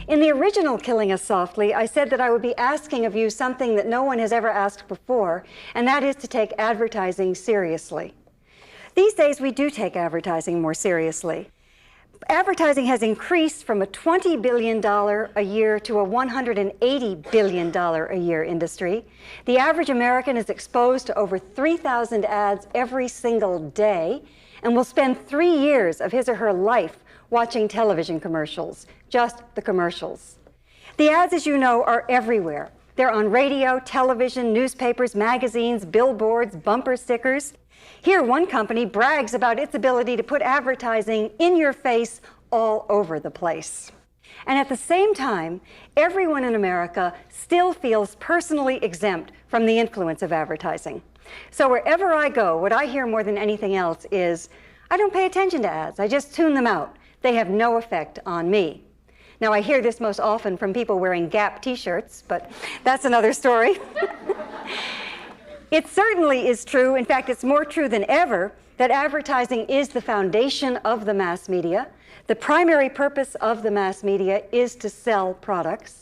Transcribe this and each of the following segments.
In the original Killing Us Softly, I said that I would be asking of you something that no one has ever asked before, and that is to take advertising seriously. These days, we do take advertising more seriously. Advertising has increased from a $20 billion a year to a $180 billion a year industry. The average American is exposed to over 3,000 ads every single day and will spend 3 years of his or her life watching television commercials, just the commercials. The ads, as you know, are everywhere. They're on radio, television, newspapers, magazines, billboards, bumper stickers. Here, one company brags about its ability to put advertising in your face all over the place. And at the same time, everyone in America still feels personally exempt from the influence of advertising. So wherever I go, what I hear more than anything else is, I don't pay attention to ads, I just tune them out. They have no effect on me. Now, I hear this most often from people wearing Gap t-shirts, but that's another story. It certainly is true, in fact, it's more true than ever, that advertising is the foundation of the mass media. The primary purpose of the mass media is to sell products.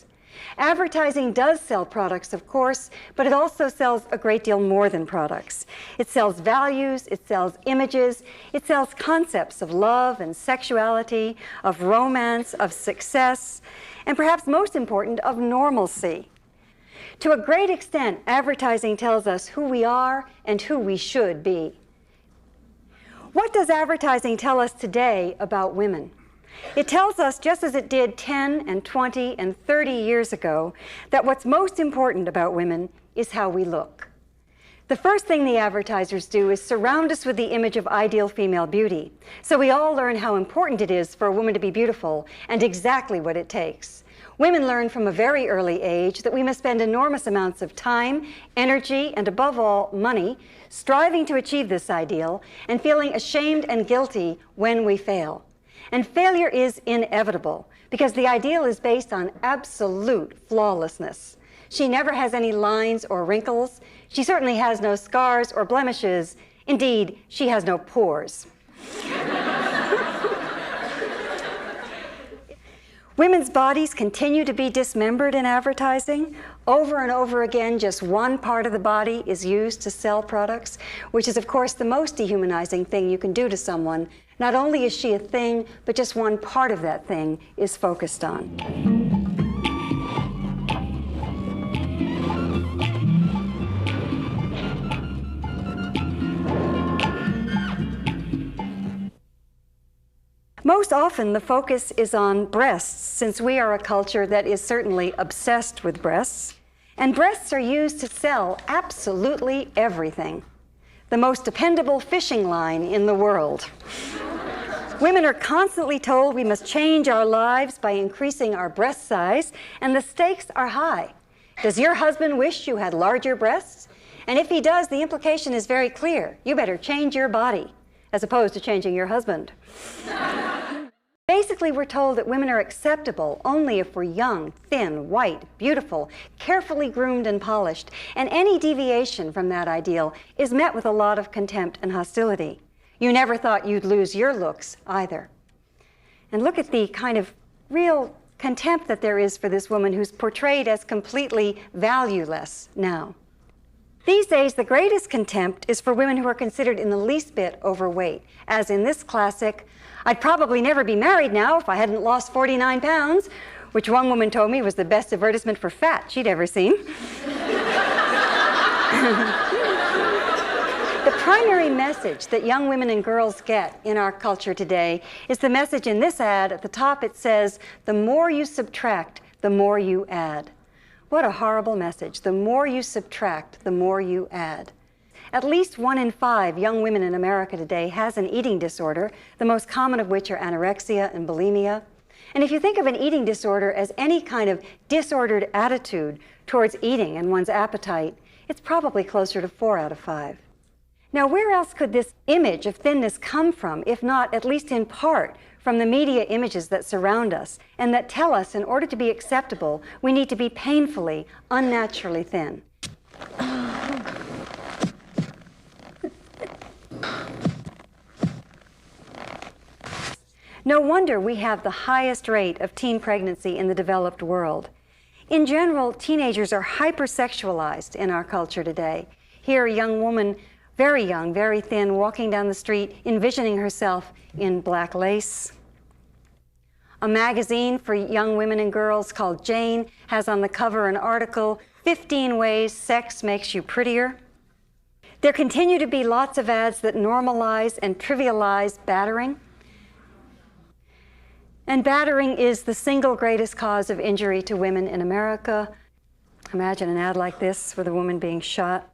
Advertising does sell products, of course, but it also sells a great deal more than products. It sells values, it sells images, it sells concepts of love and sexuality, of romance, of success, and perhaps most important, of normalcy. To a great extent, advertising tells us who we are and who we should be. What does advertising tell us today about women? It tells us, just as it did 10 and 20 and 30 years ago, that what's most important about women is how we look. The first thing the advertisers do is surround us with the image of ideal female beauty. So we all learn how important it is for a woman to be beautiful and exactly what it takes. Women learn from a very early age that we must spend enormous amounts of time, energy, and above all, money, striving to achieve this ideal and feeling ashamed and guilty when we fail. And failure is inevitable because the ideal is based on absolute flawlessness. She never has any lines or wrinkles. She certainly has no scars or blemishes. Indeed, she has no pores. Women's bodies continue to be dismembered in advertising. Over and over again, just one part of the body is used to sell products, which is, of course, the most dehumanizing thing you can do to someone. Not only is she a thing, but just one part of that thing is focused on. Most often, the focus is on breasts, since we are a culture that is certainly obsessed with breasts. And breasts are used to sell absolutely everything. The most dependable fishing line in the world. Women are constantly told we must change our lives by increasing our breast size, and the stakes are high. Does your husband wish you had larger breasts? And if he does, the implication is very clear. You better change your body, as opposed to changing your husband. Basically, we're told that women are acceptable only if we're young, thin, white, beautiful, carefully groomed and polished, and any deviation from that ideal is met with a lot of contempt and hostility. You never thought you'd lose your looks either. And look at the kind of real contempt that there is for this woman who's portrayed as completely valueless now. These days, the greatest contempt is for women who are considered in the least bit overweight, as in this classic, "I'd probably never be married now if I hadn't lost 49 pounds, which one woman told me was the best advertisement for fat she'd ever seen. The primary message that young women and girls get in our culture today is the message in this ad. At the top it says, "The more you subtract, the more you add." What a horrible message. The more you subtract, the more you add. At least 1 in 5 young women in America today has an eating disorder, the most common of which are anorexia and bulimia. And if you think of an eating disorder as any kind of disordered attitude towards eating and one's appetite, it's probably closer to 4 out of 5. Now, where else could this image of thinness come from, if not, at least in part, from the media images that surround us and that tell us in order to be acceptable, we need to be painfully, unnaturally thin? No wonder we have the highest rate of teen pregnancy in the developed world. In general, teenagers are hypersexualized in our culture today. Here, a young woman, very young, very thin, walking down the street, envisioning herself in black lace. A magazine for young women and girls called Jane has on the cover an article, 15 Ways Sex Makes You Prettier. There continue to be lots of ads that normalize and trivialize battering. And battering is the single greatest cause of injury to women in America. Imagine an ad like this with a woman being shot.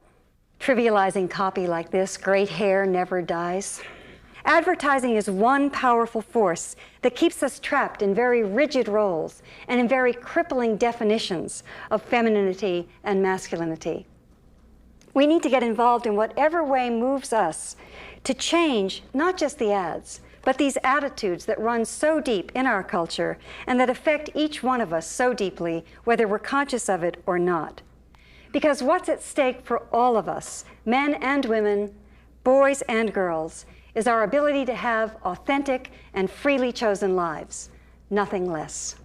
Trivializing copy like this, great hair never dies. Advertising is one powerful force that keeps us trapped in very rigid roles and in very crippling definitions of femininity and masculinity. We need to get involved in whatever way moves us to change not just the ads, but these attitudes that run so deep in our culture and that affect each one of us so deeply, whether we're conscious of it or not. Because what's at stake for all of us, men and women, boys and girls, is our ability to have authentic and freely chosen lives, nothing less.